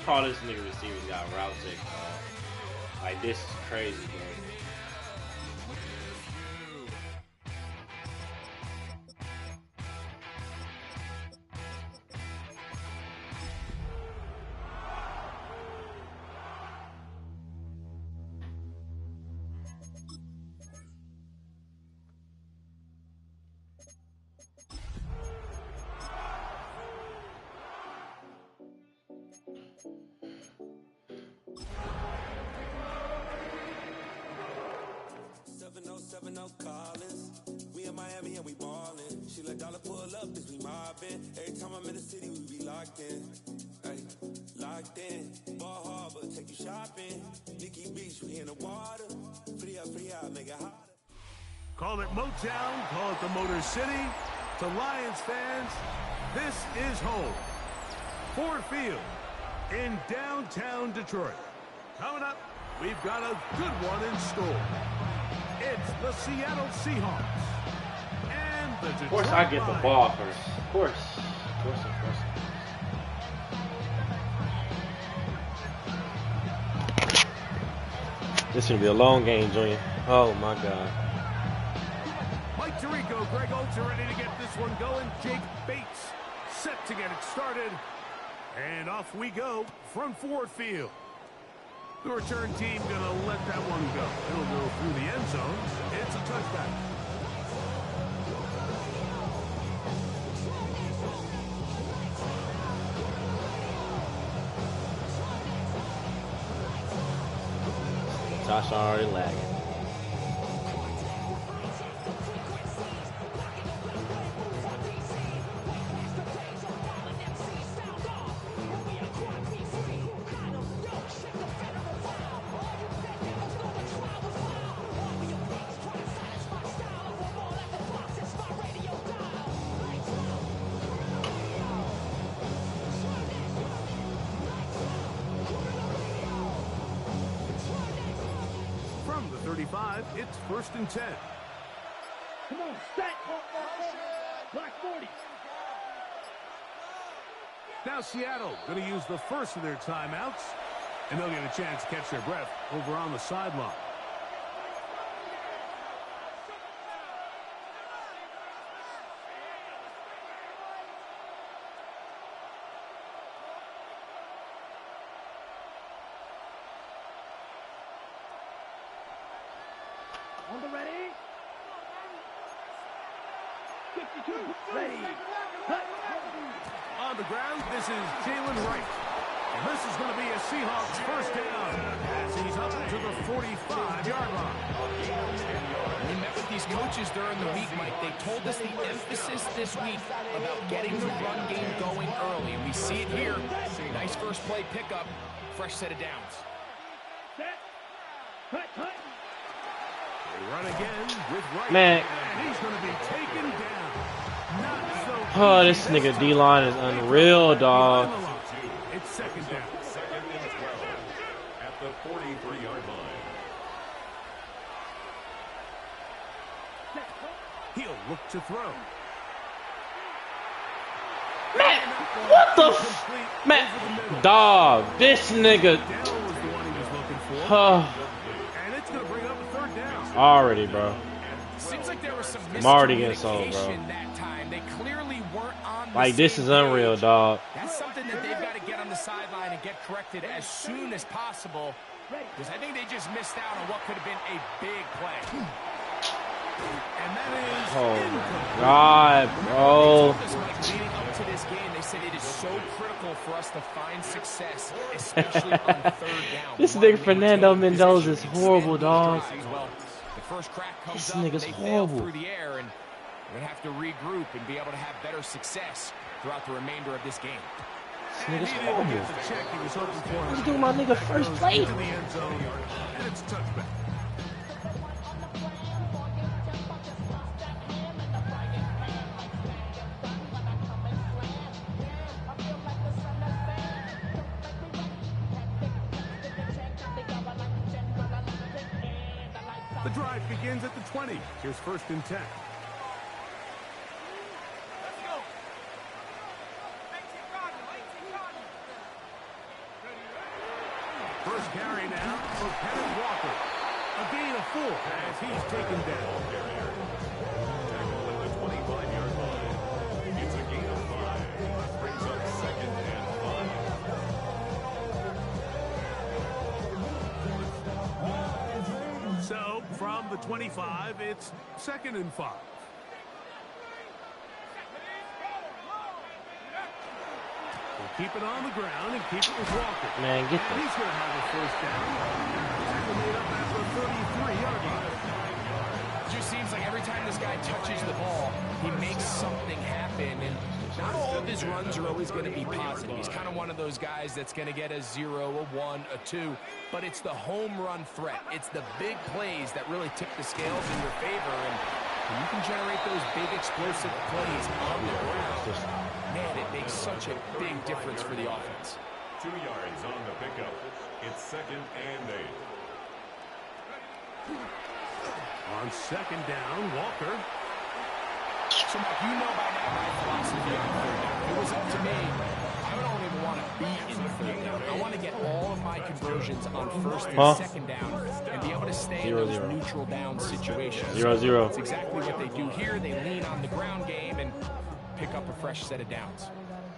tallest nigga receivers got route tick, like this is crazy, bro. Collins. We in Miami and we ballin'. She let dollar pull up, bitch, we mobbin'. Every time I'm in the city, we be locked in. Ay, locked in. Ball Harbor, take you shopping. Nikki Beach, we in the water. Free up, make it hotter. Call it Motown, call it the Motor City. To Lions fans, this is home. Ford Field in downtown Detroit. Coming up, we've got a good one in store. It's the Seattle Seahawks and the Detroit Of course I get the ball first. Of course. This is gonna be a long game, Junior. Oh my God. Mike Tirico, Greg Olsen ready to get this one going. Jake Bates set to get it started. And off we go from Ford Field. The return team gonna let that one go. It'll go through the end zone. It's a touchback. Josh already lagging. From the 35, it's 1st and 10. Come on, stack. Black 40. Now Seattle going to use the first of their timeouts, and they'll get a chance to catch their breath over on the sideline. On the ready. 52. Ready. On the ground, this is Jalen Wright. And this is going to be a Seahawks first down as he's up to the 45-yard line. We met with these coaches during the week, Mike. They told us the emphasis this week about getting the run game going early. And we see it here. Nice first play pickup. Fresh set of downs. Set. Cut. They run again with Wright. Man. And he's going to be taken down. Not so Oh, this nigga D-line is unreal, dog. It's second down. Second and 12 at the 43-yard line. He'll look to throw. Man, what the man, dog, this nigga. Down was the one he was looking for. And it's going to bring up a third down. Already, bro. Seems like there was some I'm already getting sold, bro. miscommunication that time. They clearly weren't on the Like, this same is unreal, page. dog. That's something that they've got to get on the sideline and get corrected as soon as possible. Because I think they just missed out on what could have been a big play. And that is Oh, incomplete. my God, bro. This, Mike, leading up to this game, they said it is so critical for us to find success, especially on third down. This nigga Fernando Mendoza is horrible, dog. Well, the first crack comes This up, nigga's they fail horrible. through the air, and we're going to have to regroup and be able to have better success throughout the remainder of this game. This And nigga's he didn't horrible. get the check he was hoping for. He's doing my nigga first play. Into the end zone, and it's touchback. The drive begins at the 20. Here's 1st and 10. first carry now for Kenneth Walker. A gain of 4 as he's taken down. Tackle at the 25-yard line. It's a gain of 5. Brings up 2nd and 5. So, from the 25, it's 2nd and 5. We'll keep it on the ground and keep it with Walker. Man, get And he's going to have a first down. Tackle made up at the 33-yard line. It just seems like every time this guy touches the ball, he makes something happen. And not all of his runs are always going to be positive. He's kind of one of those guys that's going to get a 0, a 1, a 2. But it's the home run threat. It's the big plays that really tip the scales in your favor. And when you can generate those big explosive plays on the ground, man, it makes such a big difference for the offense. 2 yards on the pickup. It's 2nd and 8. On 2nd down, Walker. So, Mike, you know by now my philosophy on 3rd down. If it was up to me, I don't even want to be in 3rd down. I want to get all of my conversions on 1st and 2nd down and be able to stay in those neutral down situations. 0-0. That's exactly what they do here. They lean on the ground game and pick up a fresh set of downs.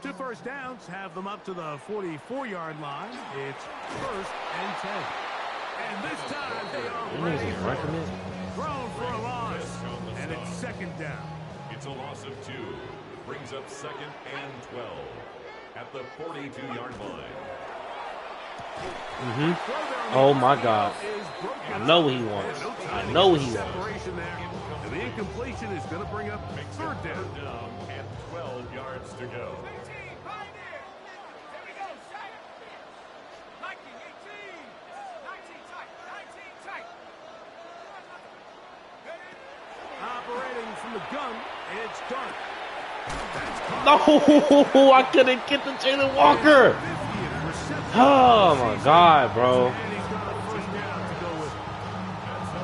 2 first downs have them up to the 44-yard line. It's 1st and 10. And this time they are ready for it. Thrown for a loss. And it's 2nd down. It's a loss of 2. Brings up 2nd and 12. At the 42-yard line. Oh, my God. I know what he wants. I know what he wants. Separation there. And the incompletion is going to bring up 3rd down. And 12 yards to go. Operating from the gun, it's Dart. No, I couldn't get to Jalen Walker. Oh, my God, bro.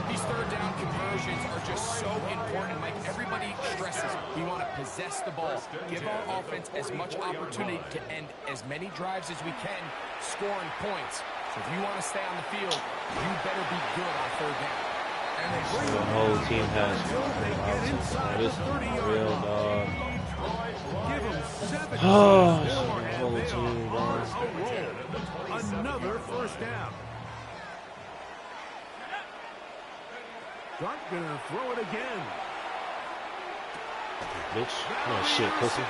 These 3rd down conversions are just so important. Like everybody stresses, we want to possess the ball, give our offense as much opportunity to end as many drives as we can, scoring points. So if you want to stay on the field, you better be good on 3rd down. The whole team has this real dog. Oh, the whole team, dog. Another first down. Dart gonna throw it again. Bitch. Oh, shit, pussy.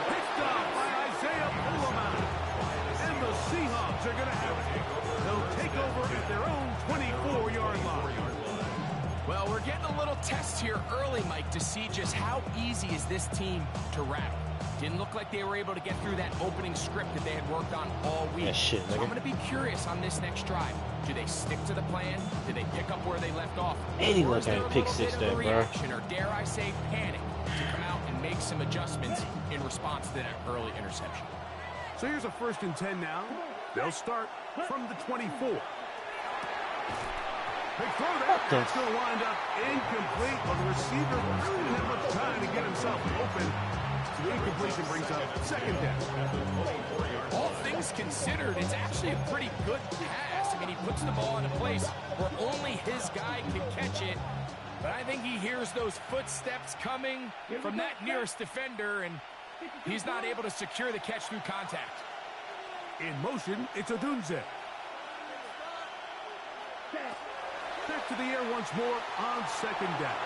Picked off by Isaiah Pullman. And the Seahawks are gonna have it. They'll take over at their own 24-yard line. Well, we're getting a little test here early, Mike, to see just how easy is this team to rattle. Didn't look like they were able to get through that opening script that they had worked on all week. Yeah, shit, so I'm going to be curious on this next drive. Do they stick to the plan? Do they pick up where they left off? Any Or look is there at a pick little 6 bit there, of bro. reaction, or dare I say panic, to come out and make some adjustments in response to that early interception? So here's a 1st and 10 now. They'll start from the 24. Big throw there. That's going to wind up incomplete. Well, the receiver really didn't have much time to get himself open. So the incompletion brings up 2nd down. All things considered, it's actually a pretty good pass. I mean, he puts the ball in a place where only his guy can catch it. But I think he hears those footsteps coming from that nearest defender, and he's not able to secure the catch through contact. In motion, it's Odunze. Back to the air once more on 2nd down.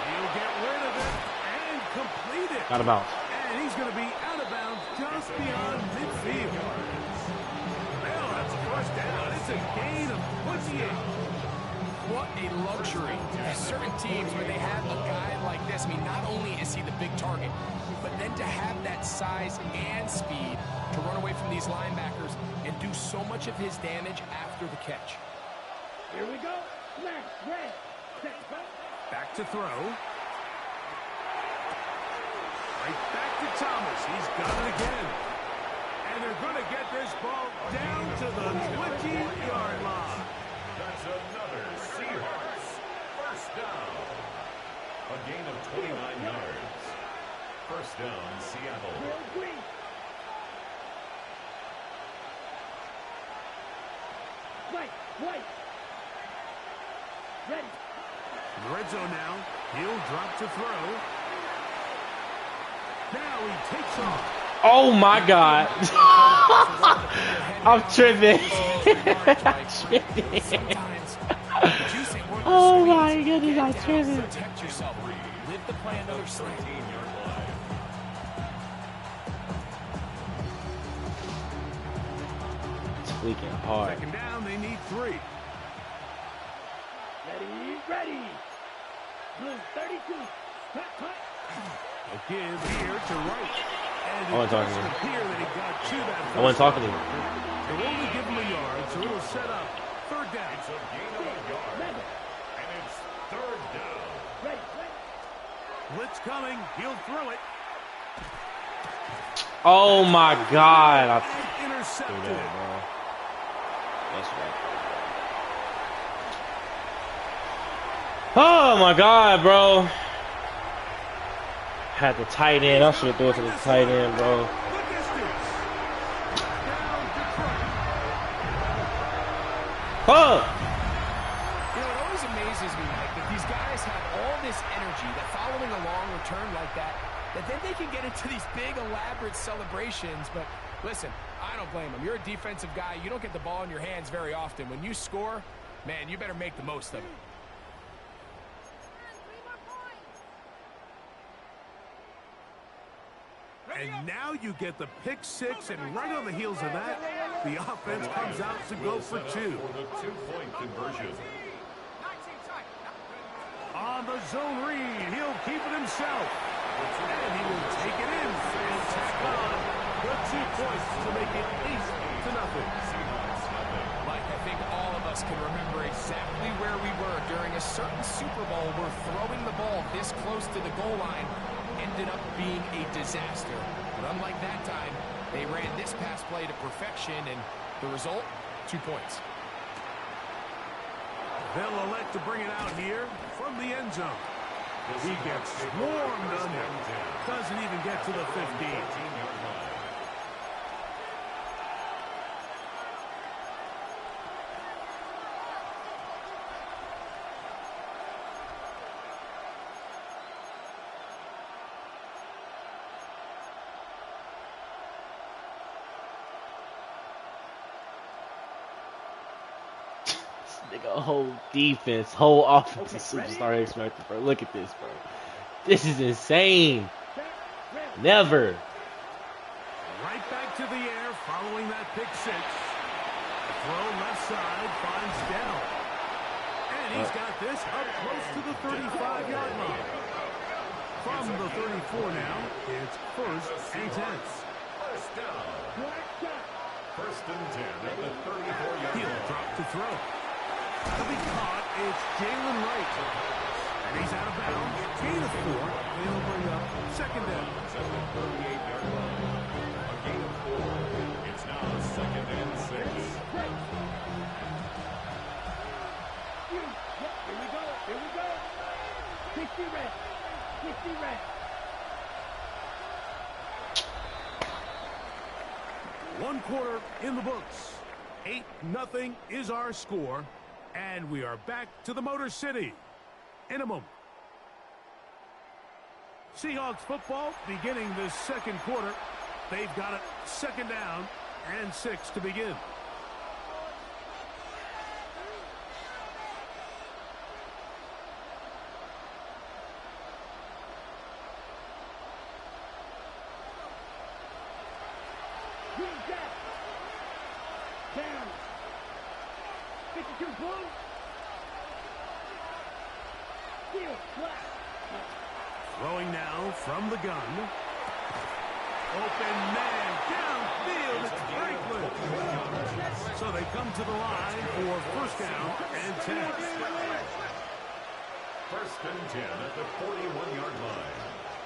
He'll get rid of it and complete it. Out of bounds. And he's going to be out of bounds just beyond midfield. Well, that's a 1st down. It's a gain of 28. What a luxury. There's certain teams where they have a guy like this. I mean, not only is he the big target, but then to have that size and speed to run away from these linebackers and do so much of his damage after the catch. Here we go. Smash, red. Back to throw. Right back to Thomas. He's got it again. And they're going to get this ball down to the 20-yard line. That's another Seahawks 1st down. A gain of 29 yards. 1st down, Seattle. White. Ready. In the red zone now. He'll drop to throw. Now he takes off. Oh my God. I'm tripping. I'm tripping. Oh my goodness, I'm tripping. Protect yourself. Live the play another slant. It's leaking hard. Second down, they need 3. Ready. Blue 32. Cut. A give here to right. And I wasn't talking to him. appear that he got to that. I wasn't talking to him. They'll only give him a yard, so it'll set up 3rd down. It's a gain of a yard. And it's 3rd down. Ready. Blitz coming. He'll throw it. Oh my God. I And intercepted. threw that, bro. That's right. Oh my God, bro. Had the tight end. I should have threw it to the tight end, bro. The distance. Down Detroit. Oh! You know, it always amazes me, Mike, that these guys have all this energy, that following a long return like that then they can get into these big, elaborate celebrations. But listen, I don't blame them. You're a defensive guy. You don't get the ball in your hands very often. When you score, man, you better make the most of it. And now you get the pick 6, and right on the heels of that, the offense comes out to go for 2. For the 2-point conversion. On the zone read, he'll keep it himself. And he will take it in and tack on the 2 points to make it 8-0. Mike, I think all of us can remember exactly where we were during a certain Super Bowl where throwing the ball this close to the goal line ended up being a disaster. But unlike that time, they ran this pass play to perfection, and the result, 2 points. They'll elect to bring it out here from the end zone. He gets swarmed under. Doesn't even get to the 15. Nigga, whole defense, whole offensive superstar X Factor, bro. Look at this, bro. This is insane. Never. Right back to the air following that pick 6. Throw left side, finds Dell. And he's got this up close to the 35-yard line. From the 34 now, it's 1st and 10. First down. First and 10 at the 34-yard line. He'll drop to throw. To be caught, it's Jalen Wright. And he's out of bounds. Gain of 4. They'll bring up 2nd down. At the 38-yard line. A gain of 4. It's now 2nd and 6. Here we go. 60 red. 60 red. 1 quarter in the books. 8-0 is our score. And we are back to the Motor City in a moment. Seahawks football beginning this 2nd quarter. They've got it 2nd down and 6 to begin. Green jack. Down. 52 blue. Steel flat. Throwing now from the gun. Open man downfield. It's Franklin. So they come to the line for 1st down and 10. First and 10 at the 41-yard line.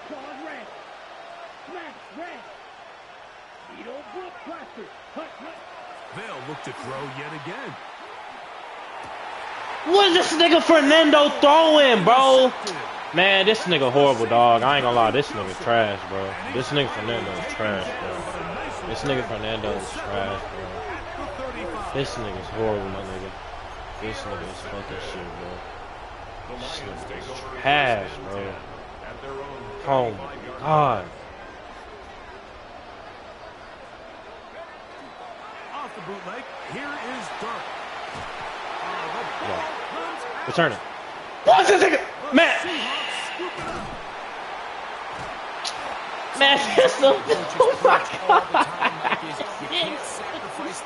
Quad red. Smash red. Needle book plaster. Hut. They'll look to throw yet again. What is this nigga Fernando throwing, bro? Man, this nigga horrible, dog. I ain't gonna lie, this nigga trash, bro. This nigga Fernando is trash, bro. This nigga Fernando is trash, bro. At the 35. This nigga's horrible, my nigga. This nigga is fucking shit, bro. The Lions take over Trash, first and bro. 10 at their own Oh 35-yard my god. Off the bootleg, here is Dark. Yeah. Return it. What's this nigga? Man! Man, this oh my god!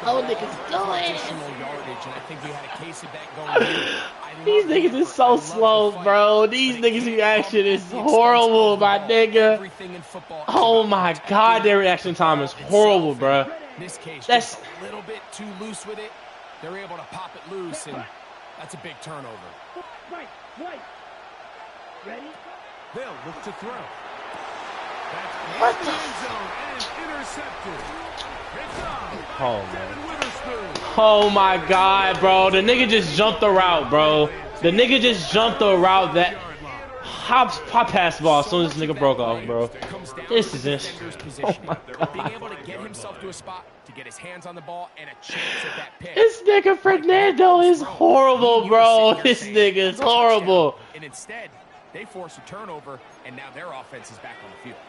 Oh, niggas going. These niggas is so slow, bro. These niggas' reaction is horrible, my nigga. Oh my god, their reaction time is horrible, bro. That's a little bit too loose with it. They're able to pop it loose, and that's a big turnover. Right. Ready? They'll look to throw. That's What in the end zone and intercepted. Picked up by Oh, Devin Witherspoon. Oh my god, bro. The nigga just jumped the route, bro. The nigga just jumped the route that hops pop pass the ball as soon as this nigga broke off, bro. This is just oh my Being god. able to get himself to a spot to get his hands on the ball and a chance at that pick. This nigga Fernando is horrible, bro. This nigga is horrible. And instead, they force a turnover, and now their offense is back on the field.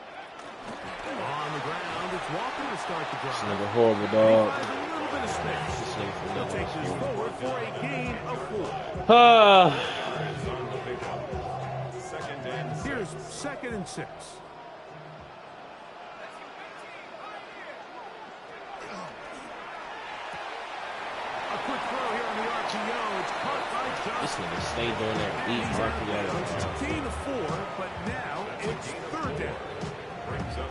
On the ground, it's Walker to start the This drive. nigga horrible, He dog. finds a little bit of space. This nigga He'll take Fernando. this forward for a gain of 4. Second and Here's 2nd and 6. A quick throw here on the RPO. It's caught by This Johnson. nigga stayed doing that deep RPO. Gain of 4, but now it's 3rd down.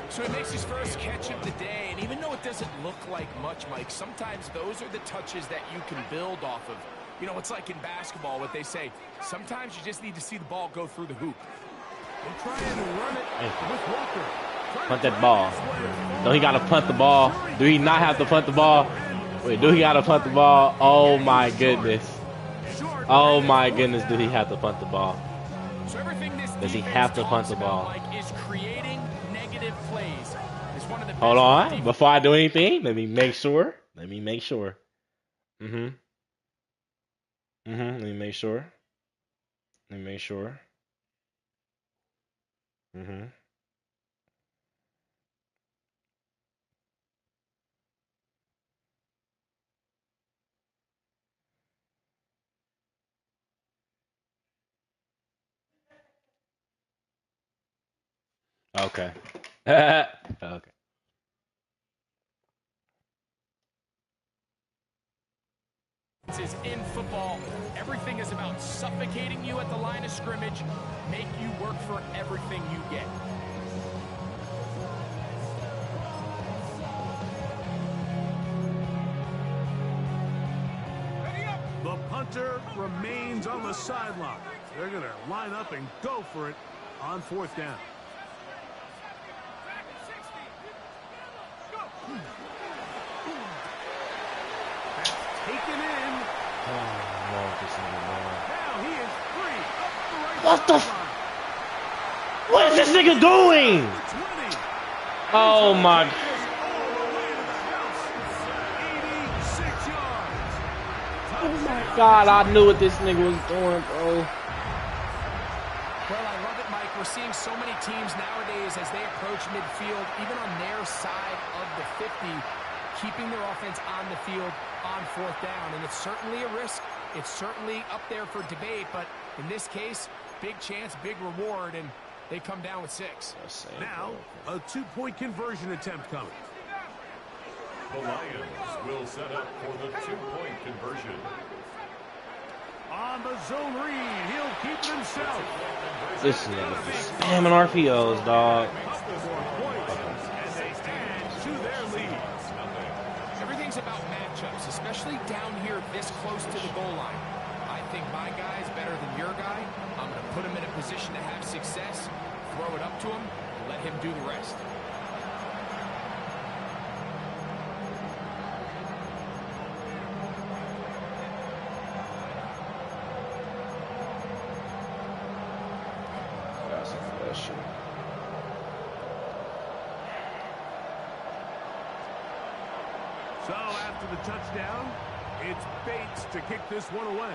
So he makes his first catch of the day, and even though it doesn't look like much, Mike, sometimes those are the touches that you can build off of. You know, it's like in basketball, what they say, sometimes you just need to see the ball go through the hoop. They're trying to run it with Walker. Punt that ball. No, he gotta punt the ball. Do he not have to punt the ball? Wait, do he gotta punt the ball? Oh my goodness. Oh my goodness, do he have to punt the ball? So everything this Does he defense have to punt talks the about, ball? Mike, is creating negative plays. It's one of the Hold best on. defense- Before I do anything, let me make sure. Let me make sure. Let me make sure. Let me make sure. Okay. Okay. Is in football, everything is about suffocating you at the line of scrimmage, make you work for everything you get. The punter remains on the sideline. They're going to line up and go for it on 4th down. That's taken in. Now he is free. Up the right What the f- sideline. What is this nigga doing? 20. Oh my. All the way to the house. 86 yards. Oh my god, I knew what this nigga was doing, bro. Well, I love it, Mike. We're seeing so many teams nowadays as they approach midfield, even on their side of the 50, keeping their offense on the field on 4th down. And it's certainly a risk. It's certainly up there for debate, but in this case, big chance, big reward, and they come down with 6. Now, a 2-point conversion attempt coming. The Lions will set up for the 2-point conversion. On the zone read, he'll keep it himself. This nigga just spamming RPOs, dog. Couple more points, and they add to their lead. Everything's about matchups, especially down here this close to the goal line. I think my guy's better than your guy. I'm going to put him in a position to have success, throw it up to him, and let him do the rest. So after the touchdown, It's Bates to kick this one away.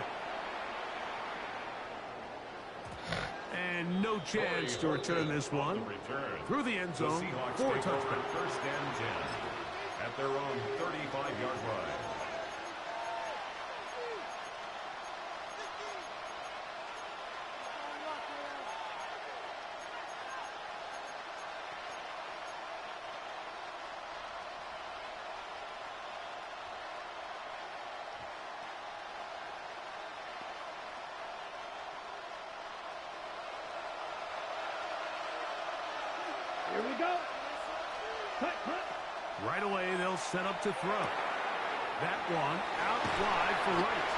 And no chance to return this one through the end zone for a touchdown. First and 10 at their own 35-yard line. Here we go. Cut, cut. Right away, they'll set up to throw. That one out wide for Wright.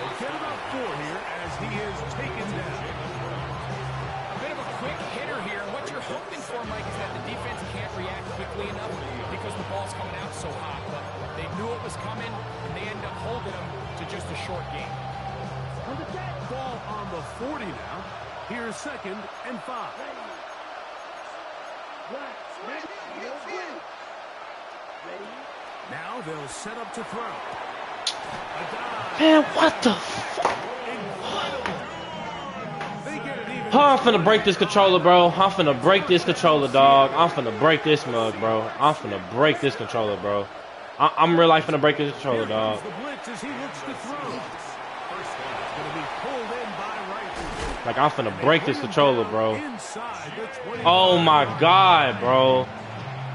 They'll get about 4 here as he is taken down. A bit of a quick hitter here. What you're hoping for, Mike, is that the defense can't react quickly enough because the ball's coming out so hot. But they knew it was coming, and they end up holding them to just a short game. Ball on the 40 now. Here's 2nd and 5. Now they'll set up to throw. Man, what the fuck? Oh, I'm finna break this controller, bro. I'm finna break this controller, dog. I'm finna break this mug, bro. I'm finna break this controller, bro. I'm real life finna break this controller, dog. Like, I'm finna break this controller, bro. Oh my god, bro.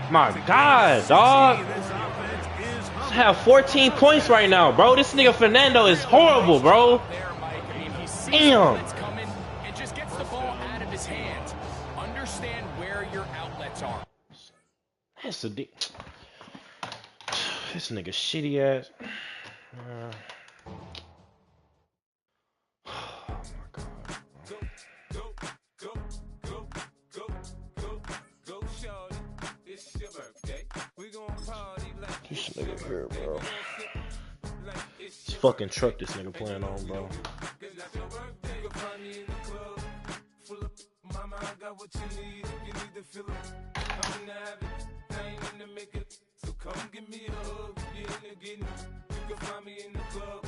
My god, dog. I have 14 points right now, bro. This nigga Fernando is horrible, bro. Damn. And just gets the ball out of his hands. Understand where your outlets are. That's a deep. This nigga shitty ass. This nigga here, bro. This fucking truck this nigga playing on, bro. So come give me a hug, you in the getting. You can find me in the club,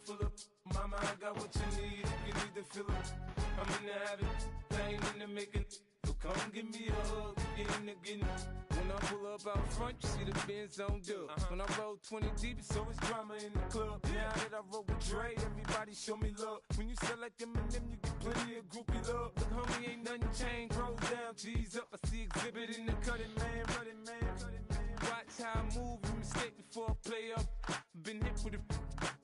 full up. Mama, I got what you need. You need to fill it. I'm in the habit, I ain't in the making. So come give me a hug, you in the getting. When I pull up out front, you see the Benz on dub. When I roll 20 deep, it's always drama in the club. Now that I roll with Dre, everybody show me love. When you sell like Eminem, you get plenty of groupie love. Look, homie, ain't nothing changed. Roll down, G's up. I see exhibit in the cutting, man. Running, man. Watch how I move, you mistake before I play up. Been hit with a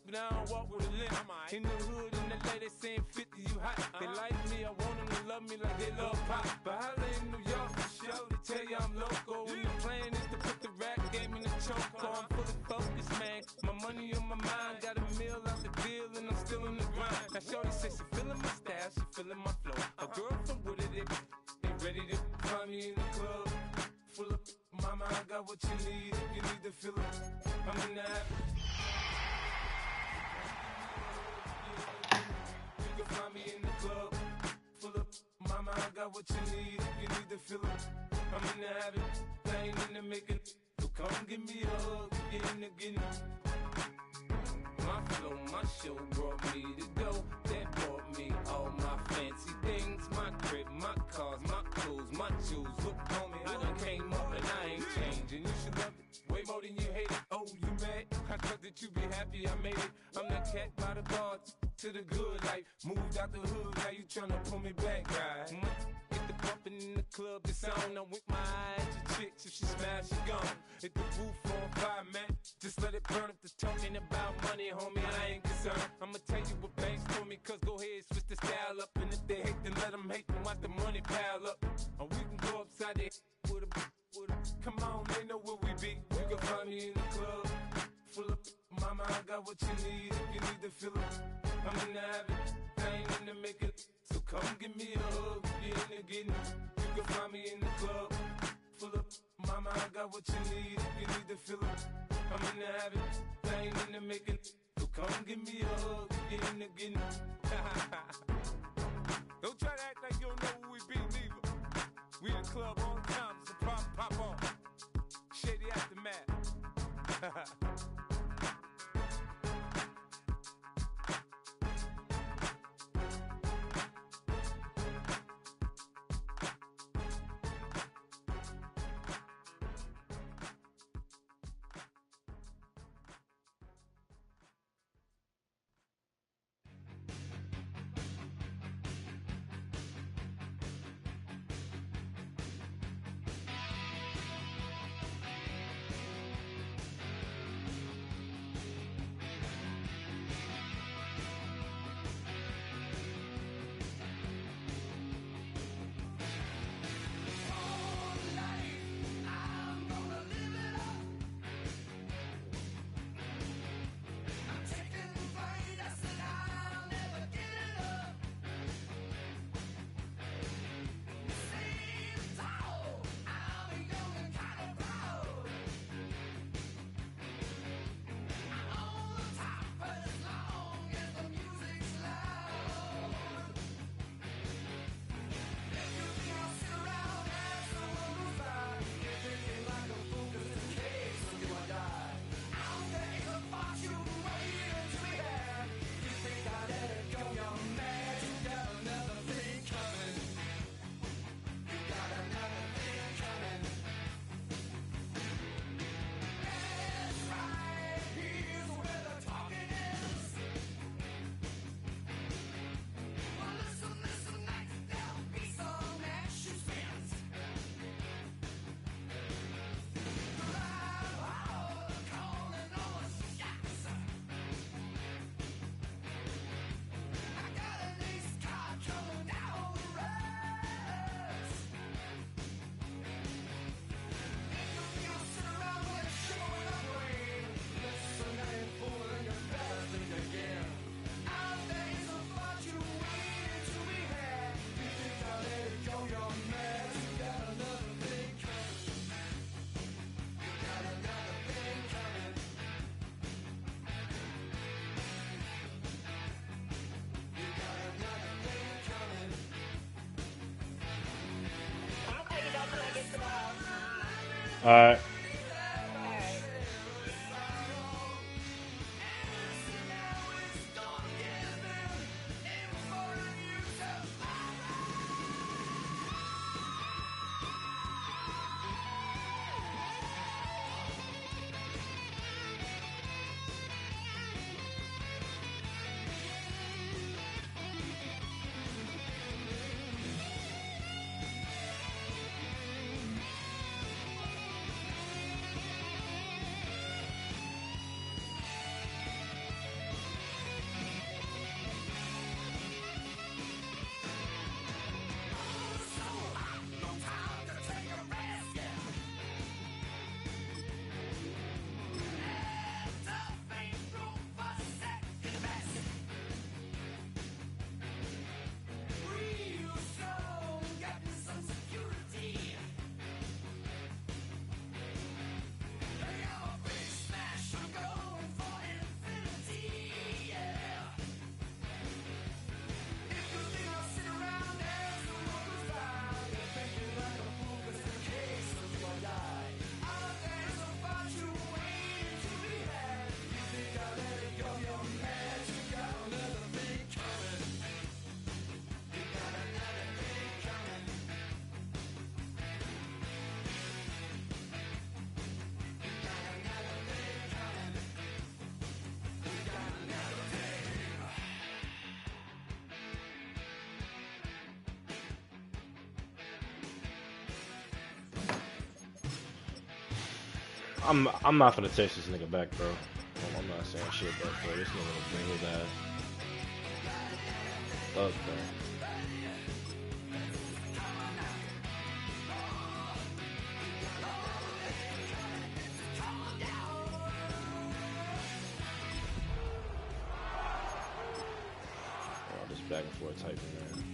but I don't walk with a limp. In the hood, in the LA, they saying 50, you hot. They like me, I want them to love me like they love pop. But holla in New York, for sure, they tell you I'm local. And the plan is to put the rap game in the choke. I'm fully focused, man. My money on my mind, got a meal out the deal, and I'm still in the grind. Now shorty says she feeling my style, she feeling my flow. A girl from Wooded, they ready to find me in the club. Full of mama, I got what you need. If you need to feel it, I'm in the habit. You can find me in the club. Full of mama, I got what you need. If you need to feel it, I'm in the habit. I ain't in the making. So come give me a hug. Get in the getting. My flow, my show brought me to go. That brought me all my fancy things. My crib, my cars, my clothes, my shoes. Look, homie, I done came up and I ain't changing. You should love it way more than you hate it. Oh, you mad? I thought that you be happy I made it. I'm the cat by the bar to the good life. Moved out the hood, now you tryna pull me back, right? Hit the bumpin' in the club, it's on. I'm with my eyes to chicks. If she smash, she gone. Hit the roof on fire, man. Just let it burn. If they're talking about money, homie, I ain't concerned. I'ma tell you what banks told me, cause go ahead, switch the style up. And if they hate, then let them hate, then watch the money pile up. Or we can go upside there with a. Come on, they know where we be. You can find me in the club. Full of mama, I got what you need. If you need to feel it, I'm in the habit. I ain't in the making. So come give me a hug. Get in the getting. You can find me in the club. Full of mama, I got what you need. If you need to feel it, I'm in the habit. I ain't in the making. So come give me a hug. Get in the getting. Don't try to act like you don't know who we be, neither. We the club all the time. It's a problem, pop on. Shady Aftermath. All right. I'm not gonna text this nigga back, bro. I'm not saying shit back, bro. This nigga will bring his ass. Fuck, bro. Oh, this back and forth typing, man.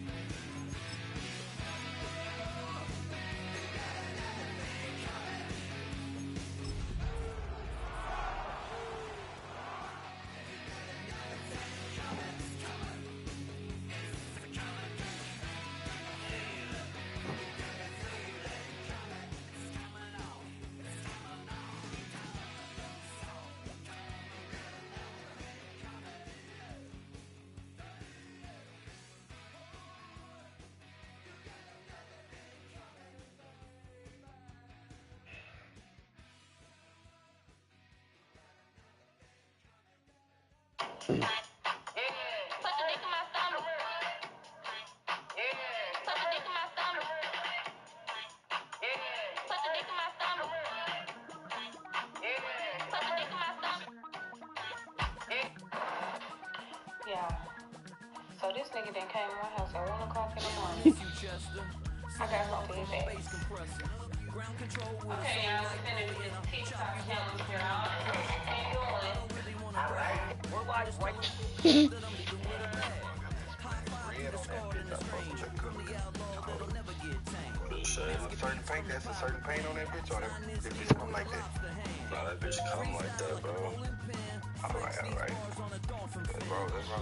Yeah. So this nigga done came to my house at 1 o'clock in the morning. I got something to say. Okay, y'all, we finna do this TikTok challenge here. Ain't doing it. Alright. We're live right Certain paint, that's a certain paint on that bitch, or that bitch come like that? Nah, that bitch come like that, bro. Alright. That's wrong.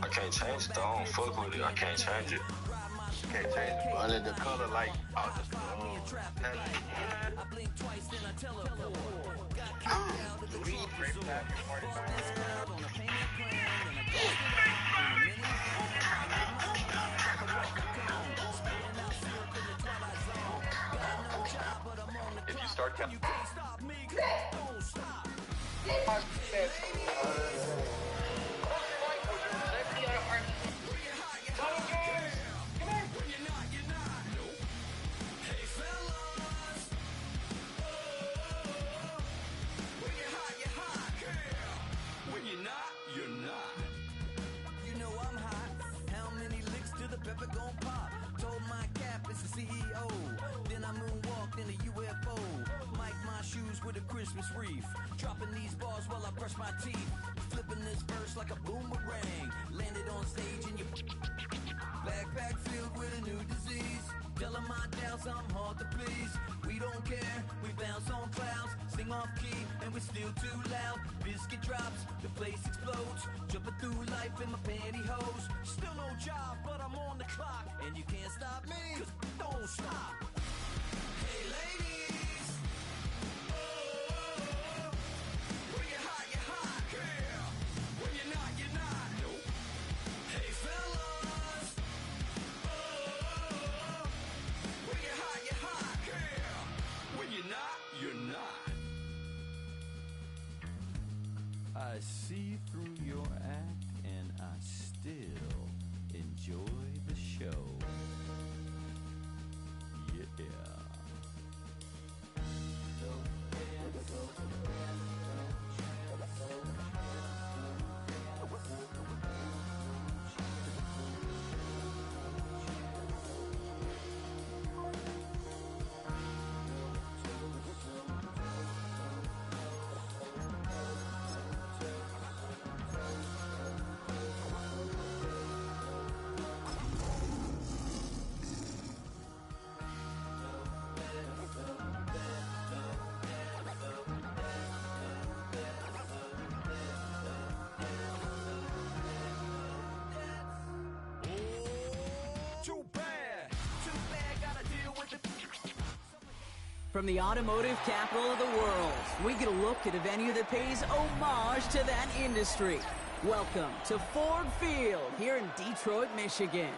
I can't change it, though. I don't fuck with it. I can't change it. Can't change it, but under the color, like, If you start counting. Christmas wreath, dropping these bars while I brush my teeth, flipping this verse like a boomerang, landed on stage in your backpack filled with a new disease, telling my doubts I'm hard to please, we don't care, we bounce on clouds, sing off key, and we're still too loud, biscuit drops, the place explodes, jumping through life in my pantyhose, still no job, but I'm on the clock, and you can't stop me, 'cause don't stop. I see through your act, and I still enjoy the show. Yeah. From the automotive capital of the world, we get a look at a venue that pays homage to that industry. Welcome to Ford Field here in Detroit, Michigan.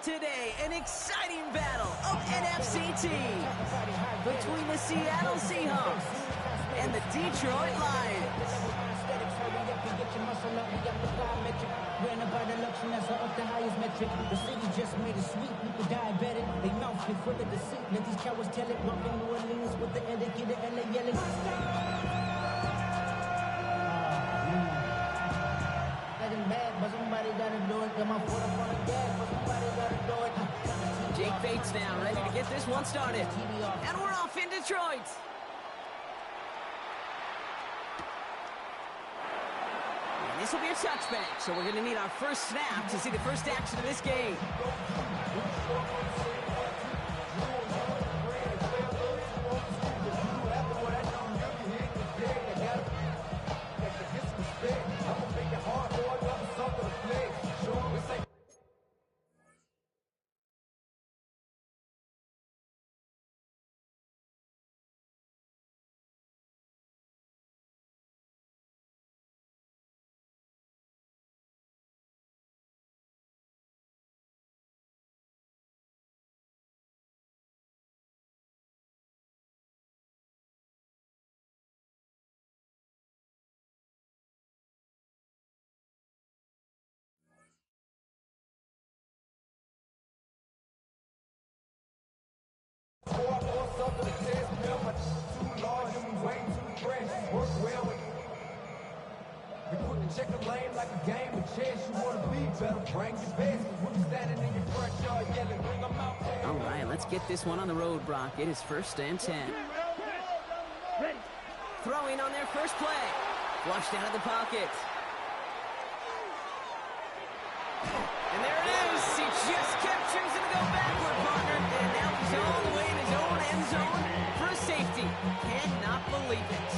Today, an exciting battle of NFC teams between the Seattle Seahawks and the Detroit Lions. Ran about the election as up the highest metric. The city just made it sweet. People diabetic. They mouth be full of deceit. Let these cowards tell it. Walking New Orleans with the indicator and they yelling. Getting mad, but somebody gotta do it. Got my foot up on the gas, but somebody gotta do it. Jake Bates now, ready to get this one started. And we're off in Detroit. This will be a touchback, so we're going to need our first snap to see the first action of this game. Check the lane like a game of chess. You want to be better, bring your best. When you standing in your front yard yelling, bring them out. All right, let's get this one on the road, Brock. It is 1st and 10. Throwing on their first play. Flushed out of the pocket. And there it is. He just kept choosing to go backward, partner. And now he's all the way in his own end zone for a safety. Cannot believe it.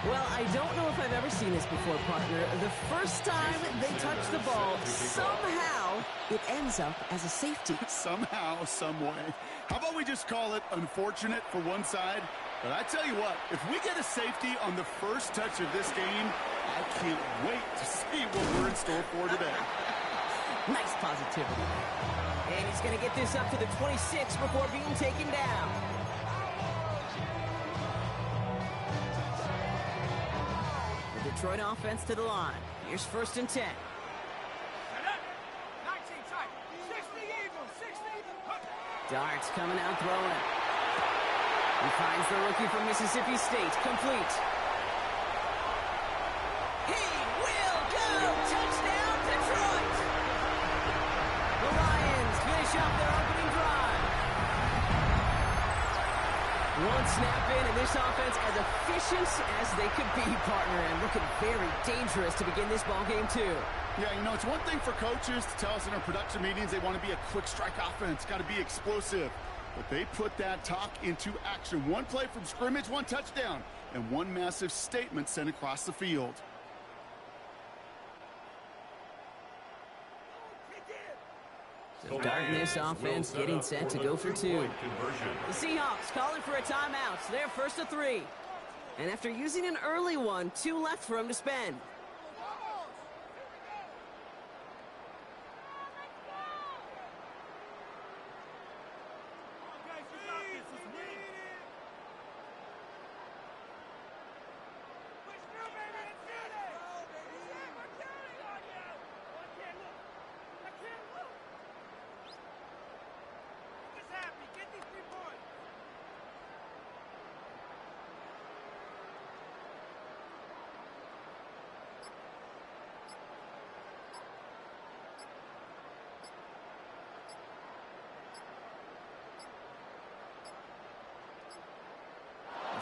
Well, I don't know if I've ever seen this before, partner. The first time they touch the ball, somehow it ends up as a safety. Somehow, some way. How about we just call it unfortunate for one side? But I tell you what, if we get a safety on the first touch of this game, I can't wait to see what we're in store for today. Nice positivity. And he's going to get this up to the 26 before being taken down. The Detroit offense to the line. Here's 1st and 10. Darts coming out throwing. He finds the rookie from Mississippi State. Complete. He will go! Touchdown, Detroit! The Lions finish up their opening drive. One snap in, and this offense as efficient as they could be, partner, and looking very dangerous to begin this ball game too. Yeah, you know, it's one thing for coaches to tell us in our production meetings they want to be a quick strike offense, got to be explosive. But they put that talk into action. One play from scrimmage, one touchdown, and one massive statement sent across the field. Starting this offense, getting set to go for 2. The Seahawks calling for a timeout. So they're first to 3. And after using an early one, 2 left for him to spend.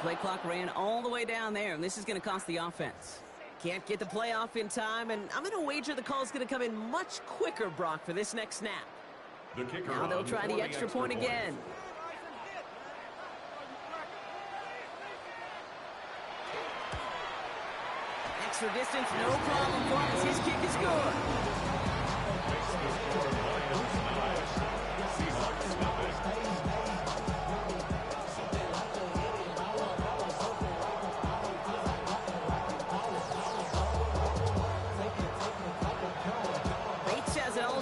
Play clock ran all the way down there, and this is going to cost the offense. Can't get the play off in time, and I'm going to wager the call is going to come in much quicker, Brock, for this next snap. The kicker now they'll try the extra point again. Extra distance, no problem for him as his kick is good.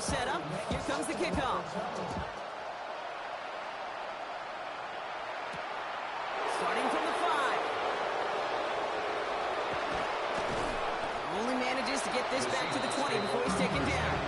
Set up. Here comes the kickoff. Starting from the 5. Only manages to get this back to the 20 before he's taken down.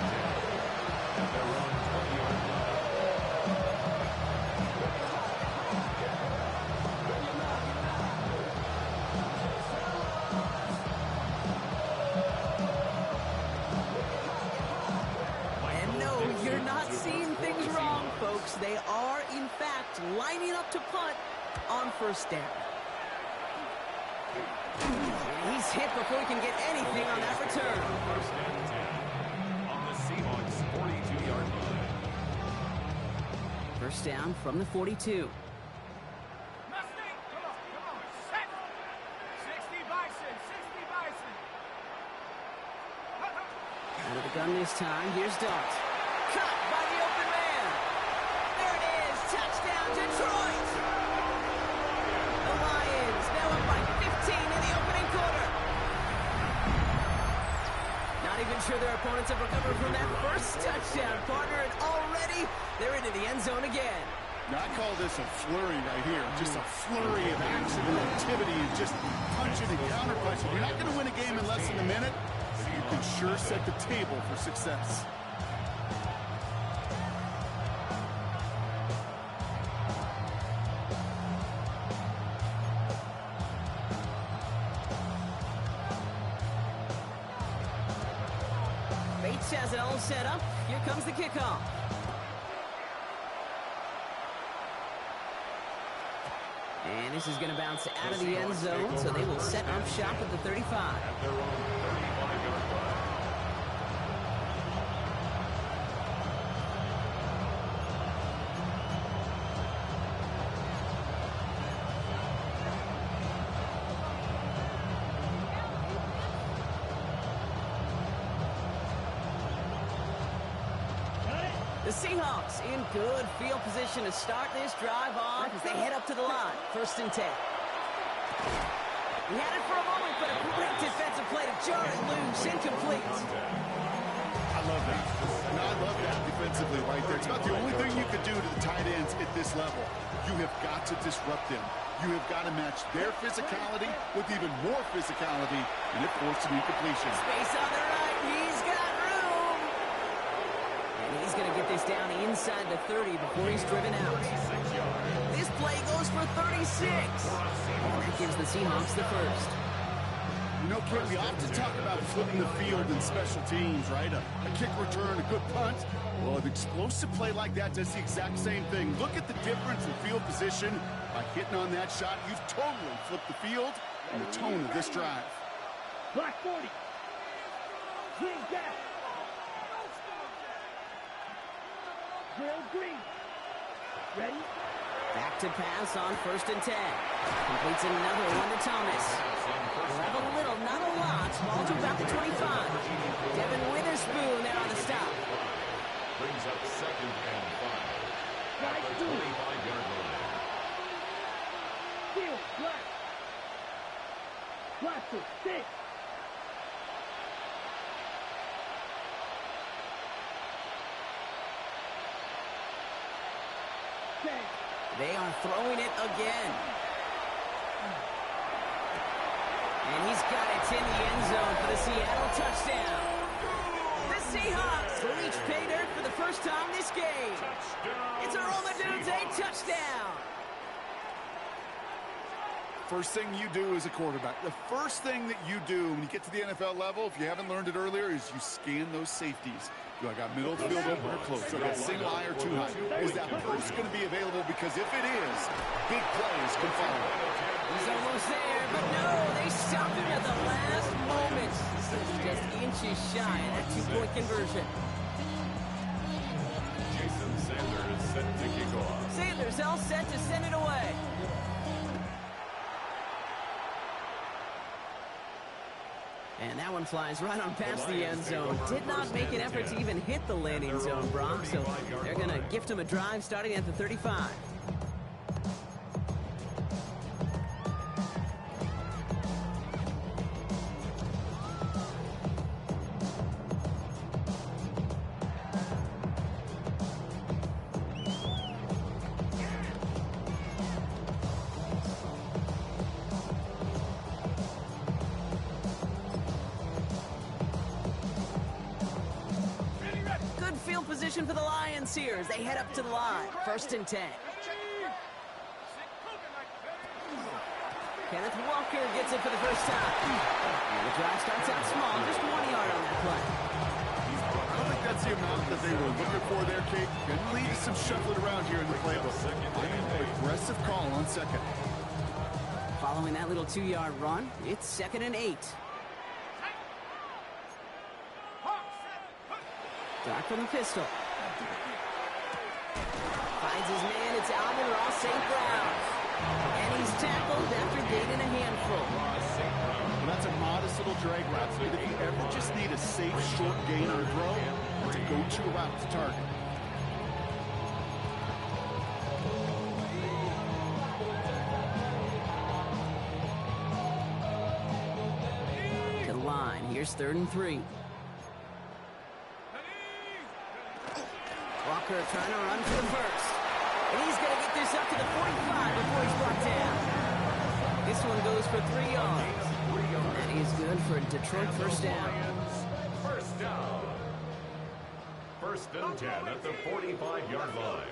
They are, in fact, lining up to punt on first down. And he's hit before he can get anything on that return. First and 10 on the Seahawks 42-yard line. First down from the 42. Out of the gun this time. Here's Dart. Cut by the open man. There it is. Touchdown, Detroit. The Lions now up by 15 in the opening quarter. Not even sure their opponents have recovered from that first touchdown, partner, and already they're into the end zone again. Now, I call this a flurry right here. Just a flurry of action and activity and just punching and counter-punching. You're not going to win a game in less than a minute, but you can sure set the table for success. Bates has it all set up. Here comes the kickoff. And this is going to bounce out of the end zone, so they will set up shop at the 35. At their own 35-yard line. The Seahawks in good field position to start this drive off as they head up to the line. First and 10. He had it for a moment, but a great defensive play to jar it loose. Incomplete. I love that. And I love that defensively right there. It's about the only thing you could do to the tight ends at this level. You have got to disrupt them. You have got to match their physicality with even more physicality, and it forced an incompletion. Space on the right. He's got room. And he's going to get this down inside the 30 before he's driven out. This play goes for 36. And that gives the Seahawks the first. You know, Ken, we often talk about flipping the field in special teams, right? A kick return, a good punt. Well, an explosive play like that does the exact same thing. Look at the difference in field position. By hitting on that shot, you've totally flipped the field and the tone of this drive. Black 40. Green gap. Drill green. Ready? Back to pass on first and 10. Completes another one to Thomas. We'll have a little, not a lot. Ball to about the 25. Devin Witherspoon there on the stop. Brings up second They are throwing it again. And he's got it in the end zone for the Seattle touchdown. The Seahawks reach pay dirt for the first time this game. It's a Roma Dunze touchdown. First thing you do as a quarterback, the first thing that you do when you get to the NFL level, if you haven't learned it earlier, is you scan those safeties. Do I got middle field open or close? Do I got single high or too high? Is that post going to be available? Because if it is, big plays can follow. He's almost there, but no, they stopped him at the last moment. Just inches shy of that two-point conversion. Jason Sanders set to kick off. Sanders all set to send it away. And that one flies right on past the end zone. Did not make an effort to even hit the landing zone, Brock. So they're going to gift him a drive starting at the 35. Field position for the Lions here as they head up to the line. 1st and 10. Kenneth Walker gets it for the first time. And the drive starts out small, just 1 yard on that play. I don't think that's the amount that they were looking for there, Kate. Going to lead to some shuffling around here in the playbook. Aggressive call on second. Following that little 2-yard run, it's 2nd and 8. Doc from the pistol. Finds his man. It's Amon-Ra St. Brown. And he's tackled after gaining a handful. Well, that's a modest little drag route. So if you ever just need a safe, short gain on a throw, it's a go-to route to target. To the line. Here's 3rd and 3. Walker trying to run for the first. And he's going to get this up to the 45 before he's brought down. This one goes for 3 yards. That is good for a Detroit first down. First down. 1st and 10 at the 45-yard line.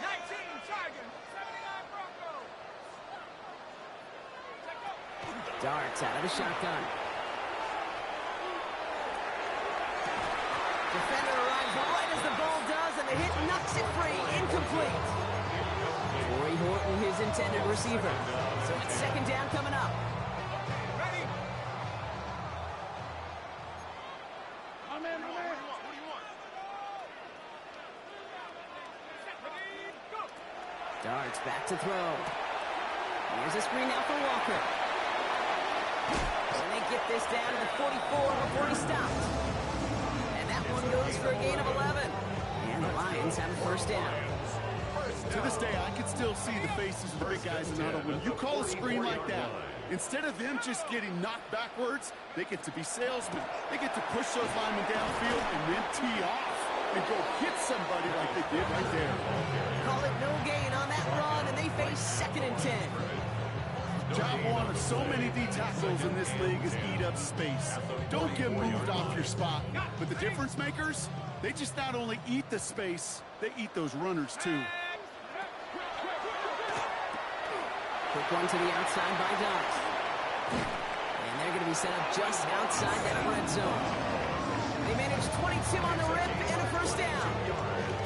19 Tigers, 79 Broncos. Darts out of the shotgun. Defender arrives right as the ball does, and the hit knocks it free. Incomplete. Corey Horton, his intended receiver. So it's 2nd down coming up. Ready? My man, my man. What do you want? Darts back to throw. Here's a screen now for Walker. And they get this down to the 44 before he stopped. One goes for a gain of 11. And the Lions have a first down. To this day, I can still see the faces of the big guys in the huddle. When you call a screen like that, instead of them just getting knocked backwards, they get to be salesmen. They get to push those linemen downfield and then tee off and go hit somebody like they did right there. Call it no gain on that run, and they face 2nd and 10. Job one of so many D tackles in this league is eat up space. Don't get moved off your spot. But the difference makers, they just not only eat the space, they eat those runners too. Quick one to the outside by Dots. And they're going to be set up just outside that red zone. They managed 22 on the rip and a first down.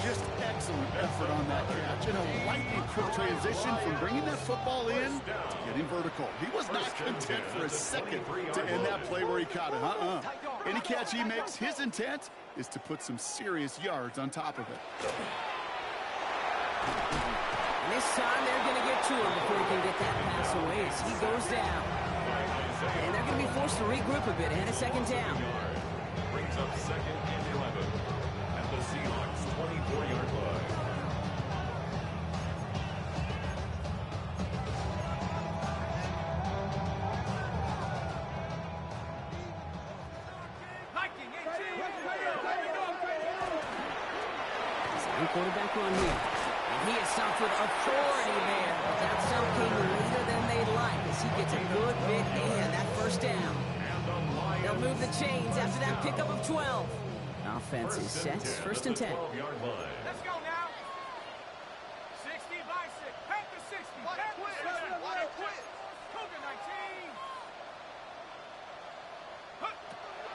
Just excellent effort on that catch. And a lightning quick transition from bringing that football in to getting vertical. He was not content for a second to end that play where he caught it. Any catch he makes, his intent is to put some serious yards on top of it. And this time they're going to get to him before he can get that pass away as he goes down. And they're going to be forced to regroup a bit and a 2nd down. Brings up 2nd and 11 at the Seahawks 24-yard line. Quarterback run here. He is stopped with authority there, but that stop came later than they'd like as he gets a good bit in that first down. They'll move the chains after that pickup of 12. Offense is set, first and 10. Let's go now. 60 by 6. Pack the 60. Pack the 60. Why don't quit? Cougar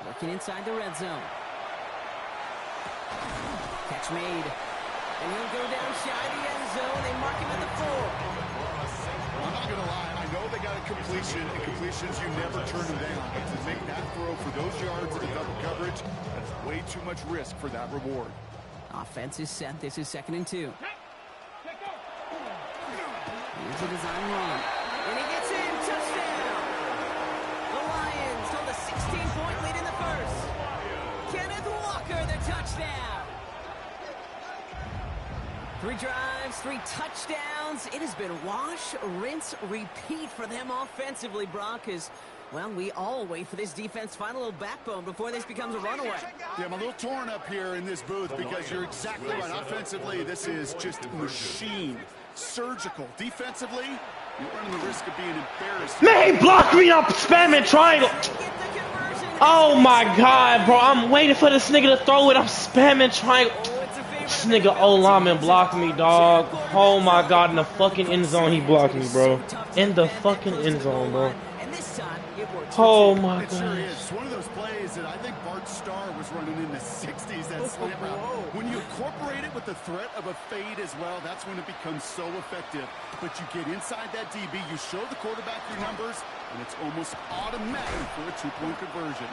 19. Working inside the red zone. Catch made. And he'll go down shy of the end zone. They mark him at the 4. I'm not going to lie. I know they got a completion, and completions, you never turn them down. But to make that throw for those yards in the double coverage, that's way too much risk for that reward. Offense is set. This is 2nd and 2. Here's a design run. And he gets in. Touchdown. The Lions hold a 16-point lead in the first. Kenneth Walker, the touchdown. 3 drives, 3 touchdowns. It has been wash, rinse, repeat for them offensively, Brock, as, well, we all wait for this defense to find a little backbone before this becomes a runaway. Yeah, I'm a little torn up here in this booth because you're exactly right. Offensively, this is just machine. Surgical. Defensively, you're running the risk of being embarrassed. Man, he blocked me up, spamming triangle. Oh my God, bro. I'm waiting for this nigga to throw it. I'm spamming triangle. This nigga O-lineman blocked me, dog. Oh my God, in the fucking end zone he blocked me, bro. In the fucking end zone, bro. Oh my God. It sure is. It's one of those plays that I think Bart Starr was running in the 60s, that slant route. When you incorporate it with the threat of a fade as well, that's when it becomes so effective. But you get inside that DB, you show the quarterback your numbers, and it's almost automatic for a 2-point conversion.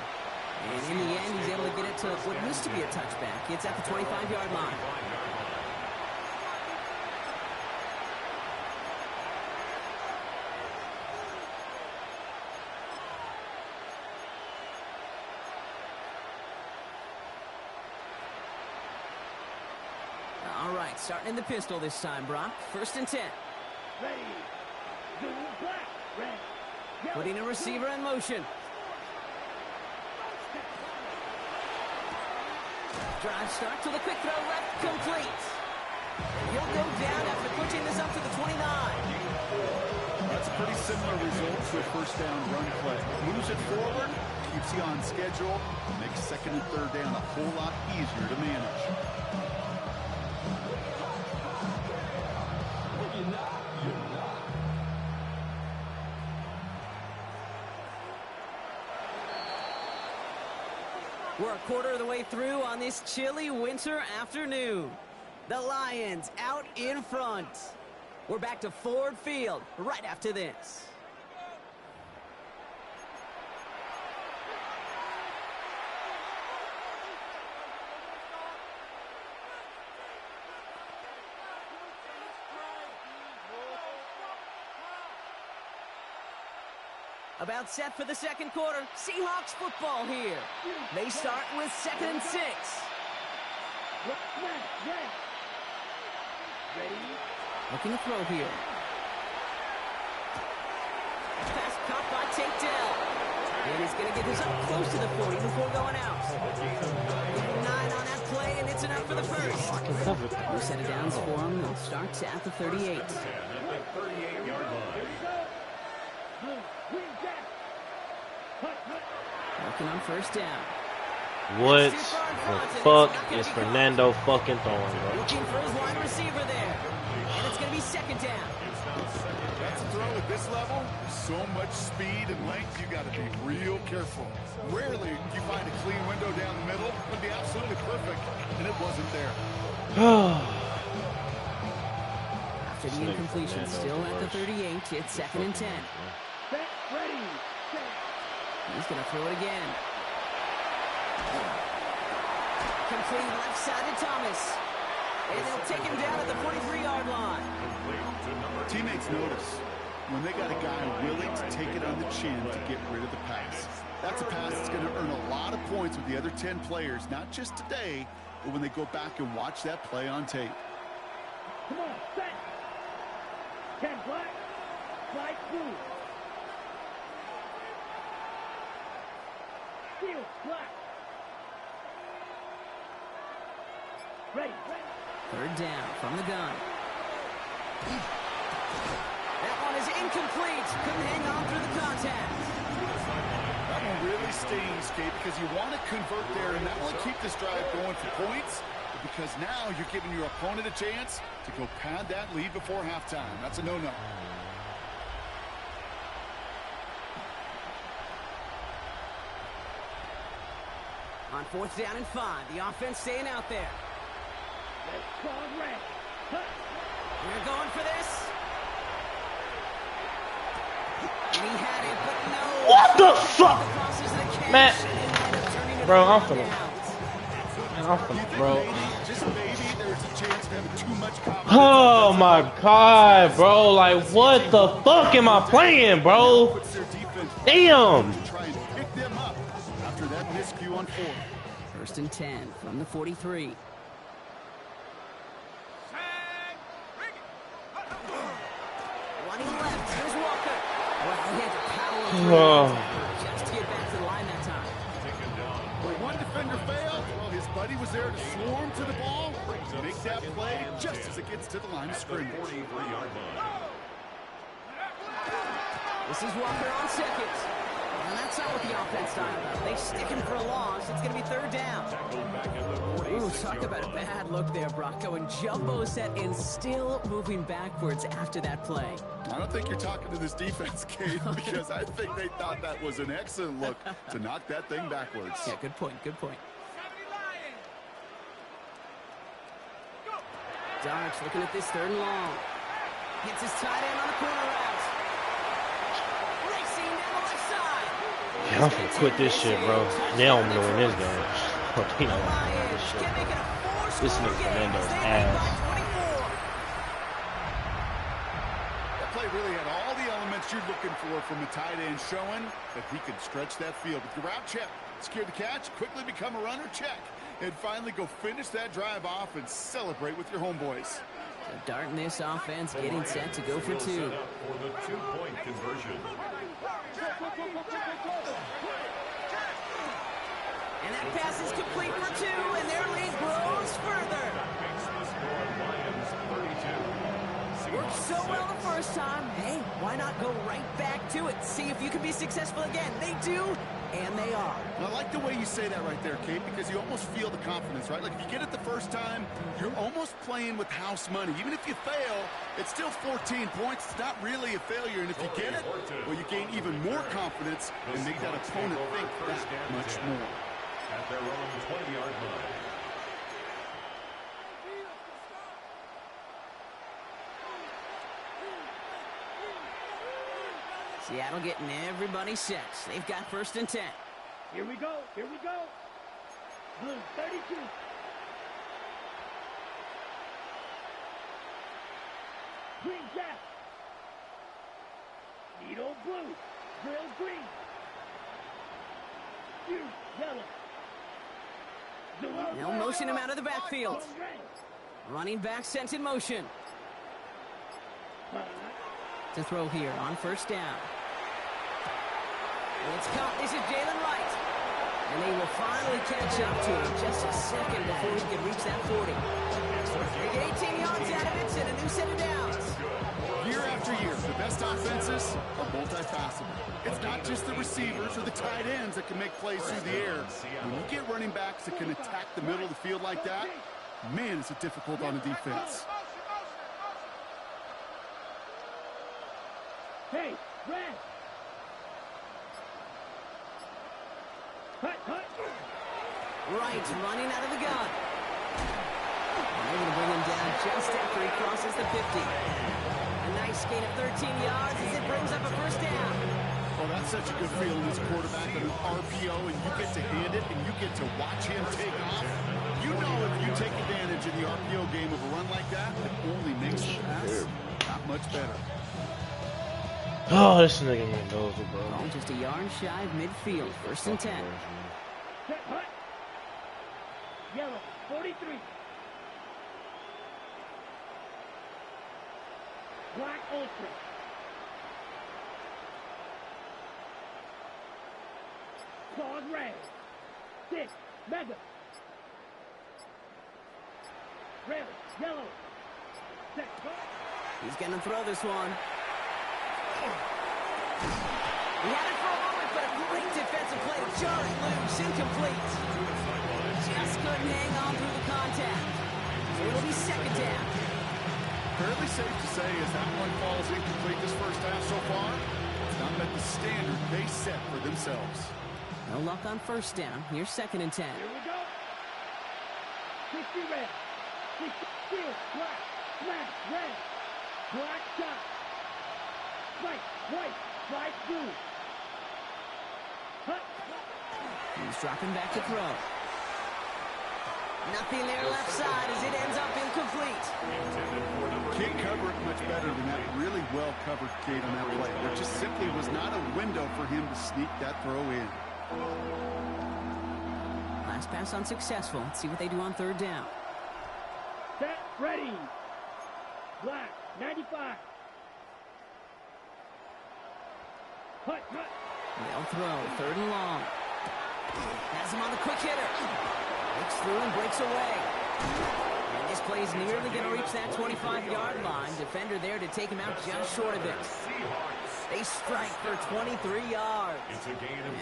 And in the end, he's able to get it to what used to be a touchback. It's at the 25-yard line. All right, starting in the pistol this time, Brock. 1st and 10. Ready. Blue, black, red. Yellow. Putting a receiver in motion. Drive start to the quick throw left, complete. He'll go down after pushing this up to the 29. That's a pretty similar result to a first down run play. Moves it forward, keeps you on schedule, makes 2nd and 3rd down a whole lot easier to manage. We're a quarter of the way through on this chilly winter afternoon. The Lions out in front. We're back to Ford Field right after this. About set for the 2nd quarter. Seahawks football here. They start with 2nd and 6. Looking to throw here. Pass caught by Tate Dell. And he's going to get this up close to the 40 before going out. 9 on that play, and it's enough for the first. New set of downs for him. It starts at the 38. Working on 1st down. What the fuck is Fernando fucking throwing, bro? Looking for his wide receiver there. And it's going to be 2nd down. That's a throw at this level. So much speed and length, you got to be real careful. Rarely do you find a clean window down the middle. It would be absolutely perfect, and it wasn't there. After the incompletion, still at the 38, it's 2nd and 10. Ready. He's going to throw it again. Complete left side to Thomas. And they'll take him down at the 43-yard line. Teammates notice when they got a guy willing to take it on the chin to get rid of the pass. That's a pass that's going to earn a lot of points with the other 10 players, not just today, but when they go back and watch that play on tape. Come on, set. 10 black, flag blue. Steel, black. Ready. 3rd down from the gun. That one is incomplete. Couldn't hang on through the contact. That one really stings, Kate, because you want to convert there, and that will keep this drive going for points, because now you're giving your opponent a chance to go pad that lead before halftime. That's a no-no. On 4th down and 5, the offense staying out there. We're going for this. And he had it, but no. What the fuck? Man. Bro, I'm finna. Bro. Oh my god, bro. Like, what the fuck am I playing, bro? Damn. After that miscue on 4. 1st and 10 from the 43. Running left, here's Walker. Well, he had to power through just to get back to the line that time. When one defender failed, well, his buddy was there to swarm to the ball, to make that play just as it gets to the line of scrimmage. This is Walker on 2nd. And that's not what the offense dialed up. They stick him for a loss. It's going to be 3rd down. Ooh, talk about a bad look there, Brock. Going jumbo set and still moving backwards after that play. I don't think you're talking to this defense, Kate, because I think they thought that was an excellent look to knock that thing backwards. Yeah, good point, good point. Darks looking at this 3rd and long. Gets his tight end on the corner route. Racing down the left side. Yeah, I'm gonna quit this shit, bro. Now I'm gonna win this game. You know, this shit. This nigga Fernando's ass. That play really had all the elements you're looking for from a tight end, showing that he could stretch that field. With the route check, secure the catch, quickly become a runner, check, and finally go finish that drive off and celebrate with your homeboys. So darting this offense, getting set to go for 2. For the 2-point conversion. And that pass is complete for 2, and their lead grows further. Worked so well the first time. Hey, why not go right back to it? See if you can be successful again. They do, and they are. And I like the way you say that right there, Kate, because you almost feel the confidence, right? Like if you get it the first time, you're almost playing with house money. Even if you fail, it's still 14 points. It's not really a failure. And if you get it, well, you gain even more confidence and make that opponent think that much more. At their own 20-yard line. Seattle getting everybody set. They've got 1st and 10. Here we go. Here we go. Blue 32. Green Jack. Needle blue. Drill green. You yellow. They'll motion him out of the backfield. Running back sent in motion. To throw here on 1st down. It's caught. This is Jalen Wright. And they will finally catch up to him just a second before he can reach that 40. They get 18 yards out of it and a new set of downs. Year after year, the best offenses are multifaceted. It's not just the receivers or the tight ends that can make plays through the air. When you get running backs that can attack the middle of the field like that, man, is it difficult on the defense. Hey, Red. Hut, hut. Wright running out of the gun. And they're going to bring him down just after he crosses the 50. A nice gain of 13 yards as it brings up a 1st down. Oh, that's such a good feeling as quarterback on an RPO, and you get to hand it, and you get to watch him take off. You know if you take advantage of the RPO game of a run like that, it only makes the pass that much better. Oh, this nigga Mendoza, bro. Oh, just a yard shy of midfield. 1st and 10. Set, hut. Yellow 43. Black Ultra. Claude Red. 6. Mega. Red. Yellow. He's going to throw this one. He had it for a moment, but a great defensive play to jar it loose. Incomplete. Just couldn't hang on through the contact. So it'll be second down. Fairly safe to say as that one falls incomplete this first half so far, it's not met the standard they set for themselves. No luck on first down. Here's second and 10. Here we go. 60 red. 60 steel, black, smash, red. Black shot. White, white, slide through. Hut. He's dropping back to throw. Nothing there left side as it ends up incomplete. Can't cover it much better than that really well-covered gate on that play. There just simply was not a window for him to sneak that throw in. Last pass unsuccessful. Let's see what they do on third down. Set, ready. Black, 95. Hut, hut. They'll throw, third and long. Has him on the quick hitter. Looks through and breaks away. And this play is nearly going to reach that 25-yard line. Defender there to take him out just short of it. They strike for 23 yards.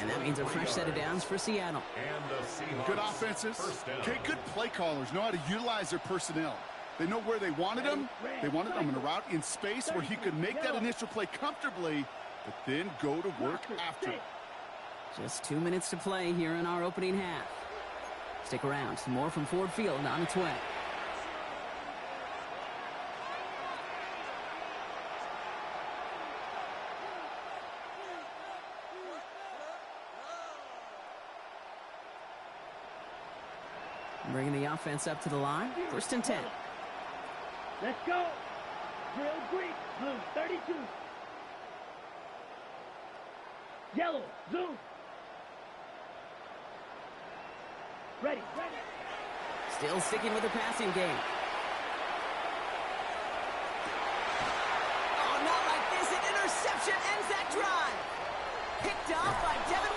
And that means a fresh set of downs for Seattle. Good offenses. Okay, good play callers know how to utilize their personnel. They know where they wanted him. They wanted him in a route in space where he could make that initial play comfortably, but then go to work after. Just 2 minutes to play here in our opening half. Stick around. Some more from Ford Field on its way. Bringing the offense up to the line. First and 10. Let's go. Drill green, blue, 32. Yellow, zoom. Ready, ready. Still sticking with the passing game. Oh, not like this. An interception ends that drive. Picked off by Devin